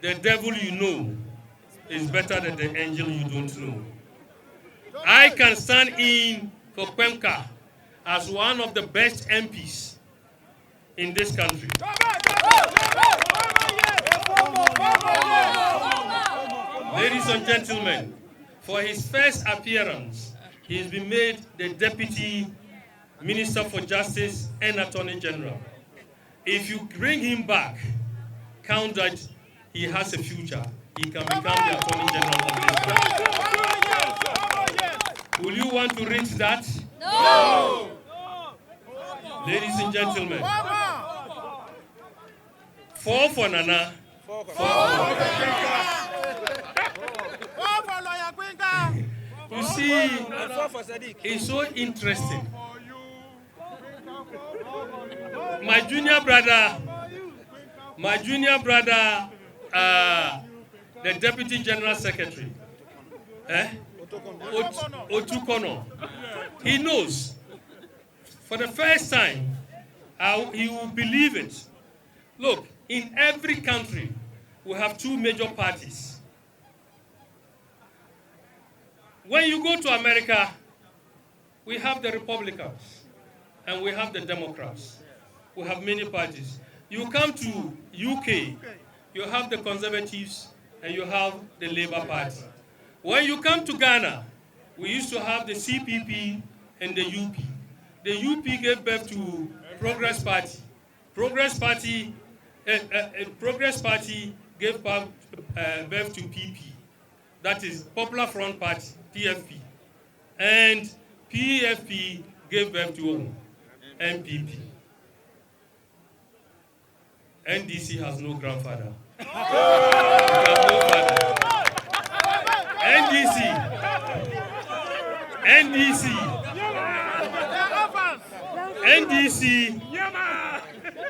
The devil you know is better than the angel you don't know. I can stand in for Kpikpira as one of the best MPs in this country. Ladies and gentlemen, for his first appearance, he has been made the Deputy Minister for Justice and Attorney General. If you bring him back, count that he has a future. He can become the Attorney General of this country. Will you want to reach that? No! Ladies and gentlemen, 4 for Nana, 4 for You see, it's so interesting. My junior brother, the Deputy General Secretary, Otukono, he knows. For the first time, he will believe it. Look, in every country, we have 2 major parties. When you go to America, we have the Republicans and we have the Democrats. We have many parties. You come to UK, you have the Conservatives and you have the Labour Party. When you come to Ghana, we used to have the CPP and the UP. The UP gave birth to Progress Party. Progress Party gave birth to PP. That is Popular Front Party, PFP. And PFP gave birth to MPP. NDC has no grandfather. It has no father.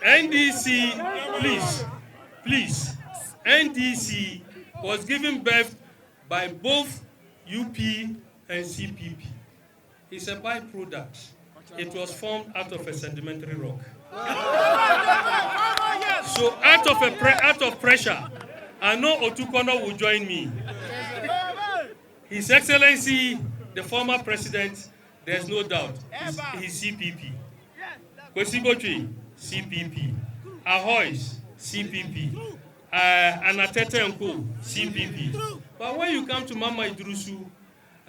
NDC, please. NDC was given birth by both UP and CPP. It's a byproduct. It was formed out of a sedimentary rock. So out of pressure, I know Otukono will join me. His Excellency, the former president, there's no doubt, he's CPP. Kwesibotri, CPP. Ahoy's, CPP. Anatete Nko, CPP. But when you come to Mama Idrusu,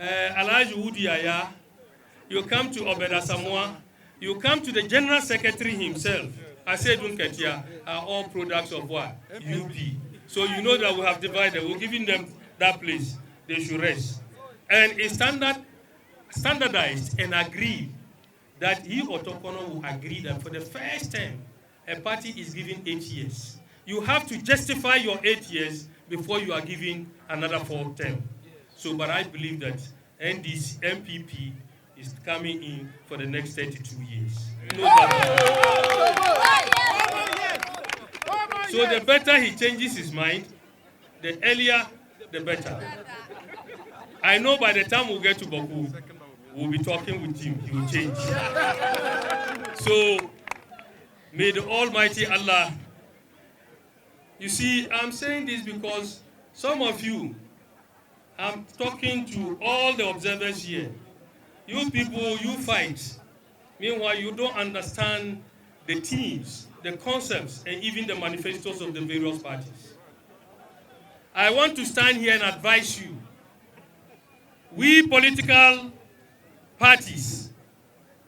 Alhaji Udiaya, you come to Obeda Samoa, you come to the General Secretary himself, Asedun Ketia, are all products of what? UP. So you know that we have divided, we're giving them that place, they should rest. And it's standardized and agreed that he Otokono will agree that for the first time, a party is given 8 years. You have to justify your 8 years before you are given another 4 term. So, but I believe that NDC, MPP is coming in for the next 32 years. No doubt. So the better he changes his mind, the earlier, the better. I know by the time we get to Baku, we'll be talking with him, he will change. So, may the Almighty Allah, you see, I'm saying this because some of you, I'm talking to all the observers here. You people, you fight. Meanwhile, you don't understand the themes, the concepts, and even the manifestos of the various parties. I want to stand here and advise you. We political parties,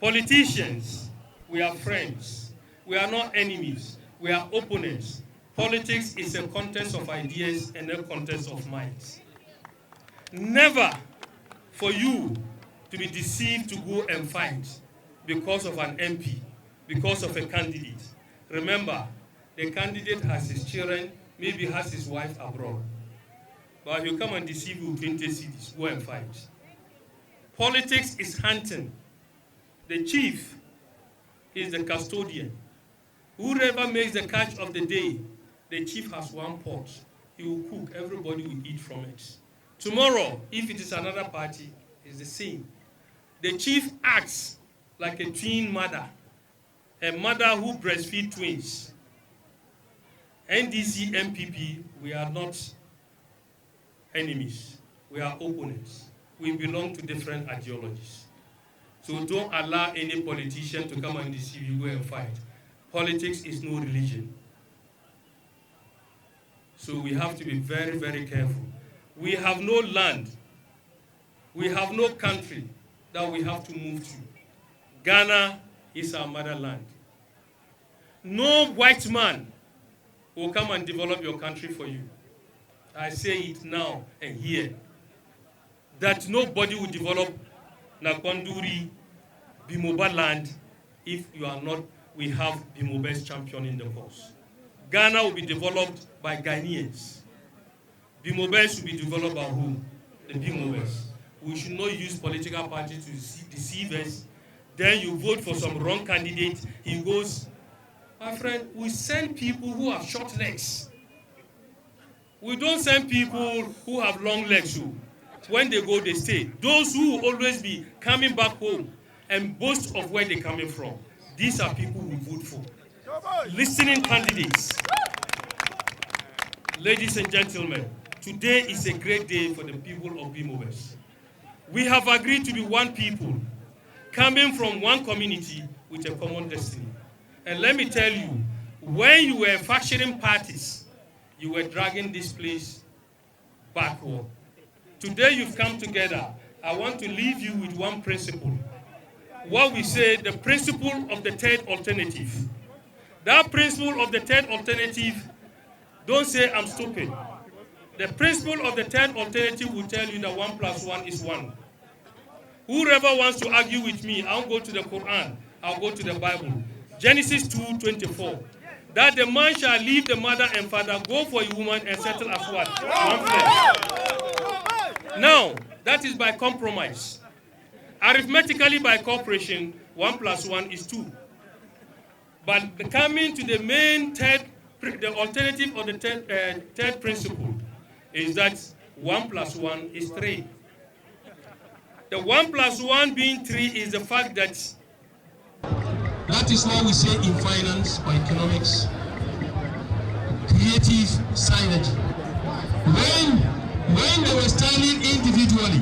politicians, we are friends. We are not enemies. We are opponents. Politics is a contest of ideas and a contest of minds. Never for you to be deceived to go and fight because of an MP, because of a candidate. Remember, the candidate has his children, maybe has his wife abroad. But he'll come and deceive you 20 cities, go and fight. Politics is hunting. The chief is the custodian. Whoever makes the catch of the day, the chief has one pot. He will cook, everybody will eat from it. Tomorrow, if it is another party, it's the same. The chief acts like a twin mother, a mother who breastfeeds twins. NDC, MPP, we are not enemies. We are opponents. We belong to different ideologies. So don't allow any politician to come and deceive you, go and fight. Politics is no religion. So we have to be very, very careful. We have no land. We have no country that we have to move to. Ghana is our motherland. No white man will come and develop your country for you. I say it now and here, that nobody will develop Nakonduri, Bimoba land if you are not, we have Bimoba's champion in the cause. Ghana will be developed by Ghanaians. Bimobas will be developed by whom? The Bimobas. We should not use political parties to deceive us. Then you vote for some wrong candidate, he goes, my friend, we send people who have short legs. We don't send people who have long legs too. When they go, they stay. Those who will always be coming back home and boast of where they're coming from, these are people we vote for. Listening candidates. Ladies and gentlemen, today is a great day for the people of Bimobas. We have agreed to be one people, coming from one community with a common destiny. And let me tell you, when you were fracturing parties, you were dragging this place backward. Today you've come together. I want to leave you with one principle. What we say, the principle of the third alternative. That principle of the third alternative, don't say I'm stupid. The principle of the third alternative will tell you that 1 + 1 is 1. Whoever wants to argue with me, I'll go to the Quran, I'll go to the Bible. Genesis 2:24. That the man shall leave the mother and father, go for a woman and settle as what? One flesh. Now, that is by compromise. Arithmetically by cooperation, 1 + 1 is 2. But coming to the main the alternative of the third principle is that 1 + 1 is 3. The 1 + 1 being 3 is the fact that that is why we say in finance or economics, creative synergy. When they were standing individually,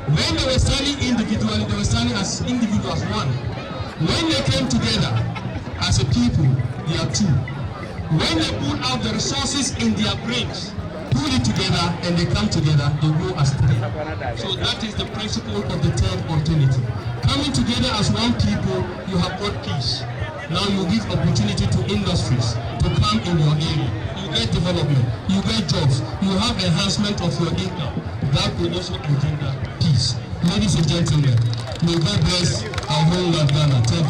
they were standing as individuals, one. When they came together as a people, they are two. When they put out the resources in their brains, put it together, and they come together, they go as three. So that is the principle of the third alternative. Coming together as one people, you have got peace. Now you give opportunity to industries to come in your area. You get development, you get jobs, you have enhancement of your income. That will also engender peace. Ladies and gentlemen, may God bless our homeland Ghana. Thank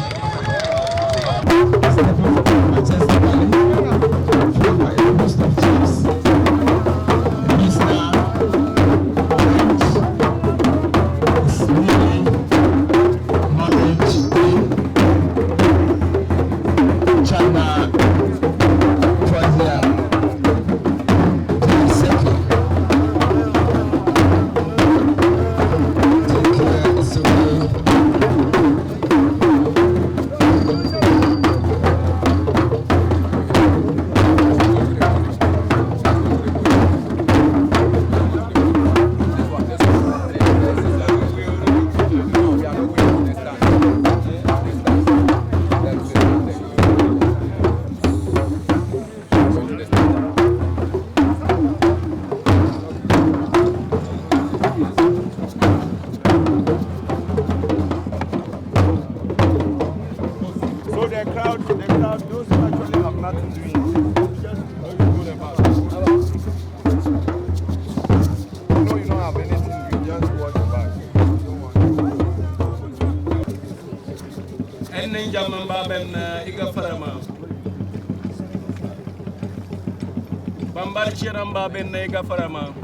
Bamba benne gafarama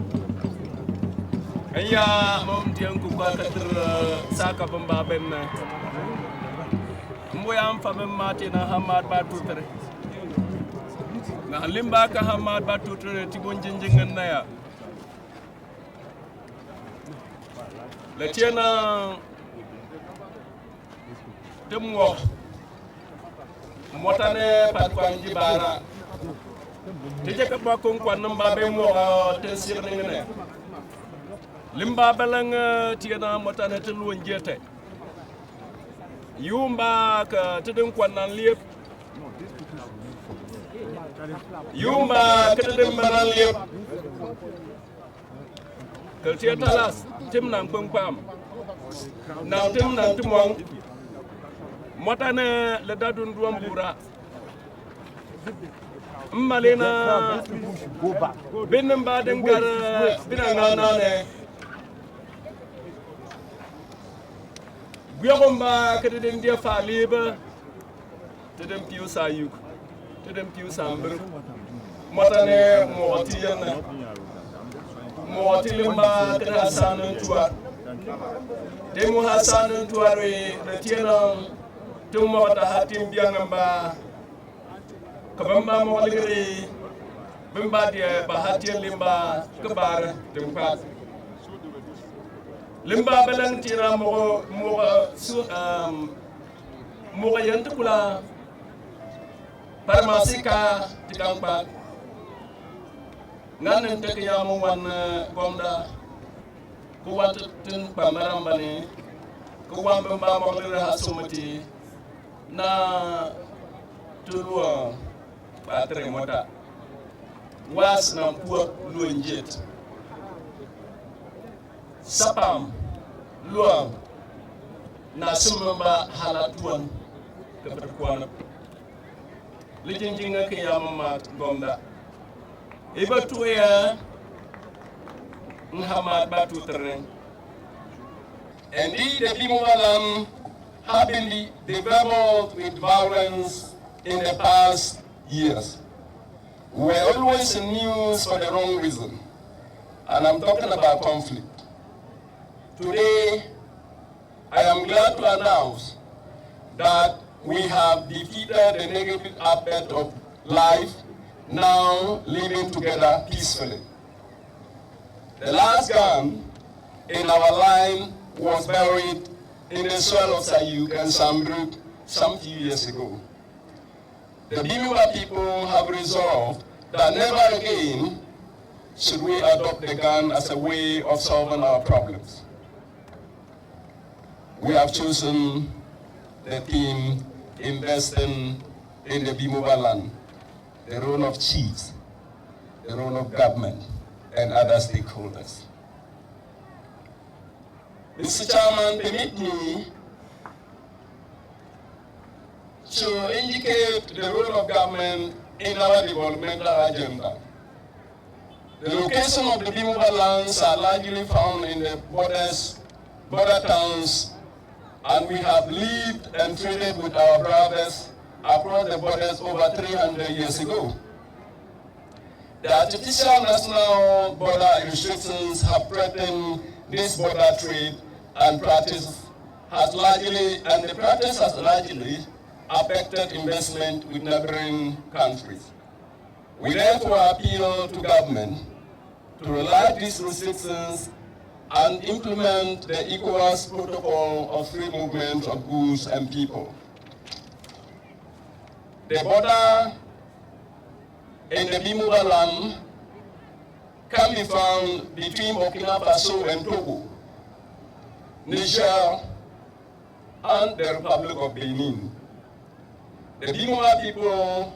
aya mom tianku bakatir saka bamba benne mboyam famem matina hamad batutre na limba ka hamad batutre tibon jinjingen naya le tiena temwo motane pat kwanji bara Teja ka ba kong kwan namba be mo tensir ngene. Limba belang tiana motane telu njete. Yumba ka tedeng kwan nan liep. Yumba ka tedeng manan liep. Keltia talas tim nang pam. Nang tim nang tumong. Motane le dadun duam bura. Malena benem badeng gar binanganane. Biogomba kedem dia faliba. Tedem piu sayuk. Tedem piu samber. Motane motiana. Motilimba kada hasan tuar. Demu hasan tuare de tiena tumo ta hatim biangamba. Kabamba moligri bimba dia bahatia limba kebar tempat. Limba belang tiena mo yantukula parmasika tikangpa. Nan tek yamu wan gomda kuwat tin pamarambani kuwam bimba moligri hasumati na tulua patre mota was na puok luenjet sapam luang na sumba halatuan keberkuan lijinjinga ke yamamat gomda iba tuya nhamat batu tereng. Indeed, the Bimoba have been developed with violence in the past years. We were always in news for the wrong reason, and I'm talking about conflict. Today, I am glad to announce that we have defeated the negative aspect of life, now living together peacefully. The last gun in our line was buried in the soil of Sayuk and Sambruk some few years ago. The Bimoba people have resolved that never again should we adopt the gun as a way of solving our problems. We have chosen the theme investing in the Bimoba land, the role of chiefs, the role of government, and other stakeholders. Mr. Chairman, permit me to indicate the role of government in our developmental agenda. The location of the Bimoba lands are largely found in the border towns, and we have lived and traded with our brothers across the borders over 300 years ago. The artificial national border restrictions have threatened this border trade and the practice has largely affected investment with neighboring countries. We therefore appeal to government to relax these restrictions and implement the ECOWAS protocol of free movement of goods and people. The border in the Bimoba land can be found between Burkina Faso and Togo, Niger, and the Republic of Benin. The Bimoba people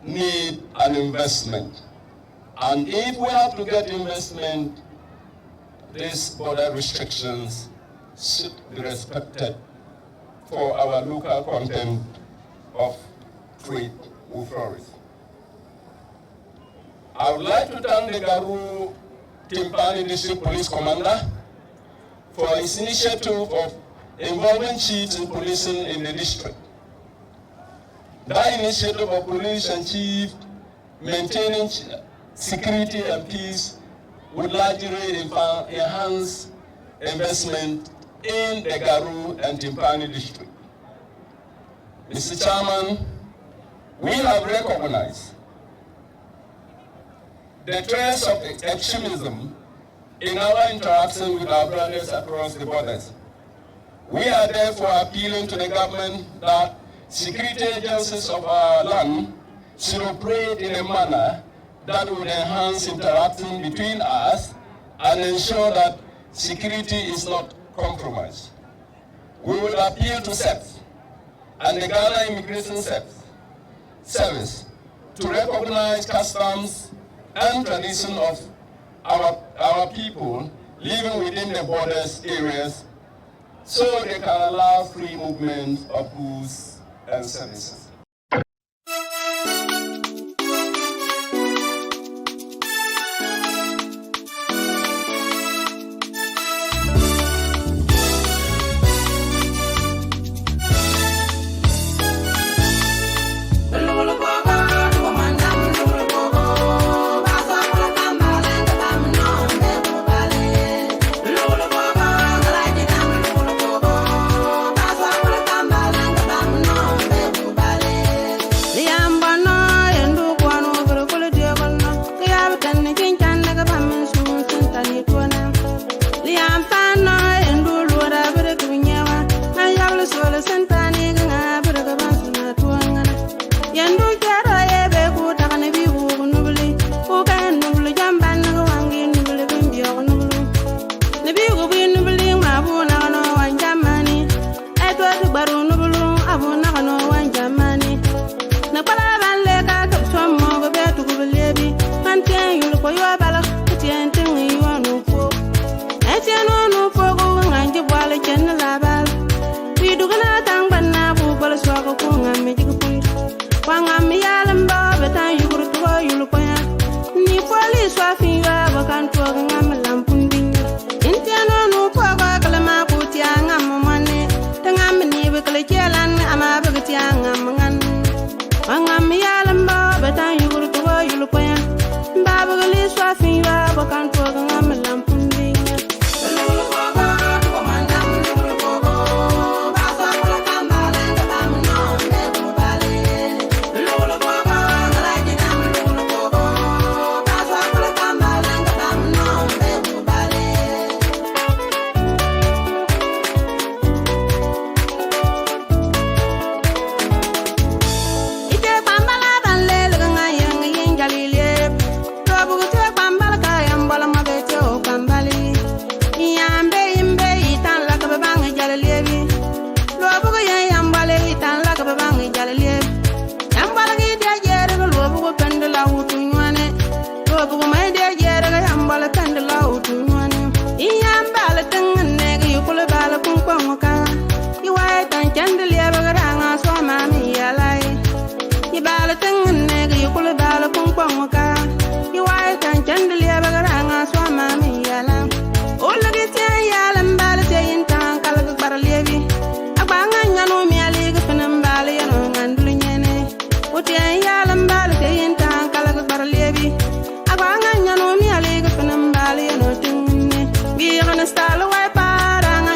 need an investment. And if we have to get investment, these border restrictions should be respected for our local content of trade will flourish. I would like to thank the Garu Tempane District Police Commander for his initiative of involving chiefs in policing in the district. That initiative of police and chief maintaining security and peace would largely enhance investment in the Garu and Tempane district. Mr. Chairman, we have recognized the threats of extremism in our interaction with our brothers across the borders. We are therefore appealing to the government that security agencies of our land should operate in a manner that would enhance interaction between us and ensure that security is not compromised. We will appeal to SEPS and the Ghana Immigration Service to recognize customs and tradition of our people living within the borders areas so they can allow free movement of goods and services. Bala tang nega yukula bala pung pung waka. You white and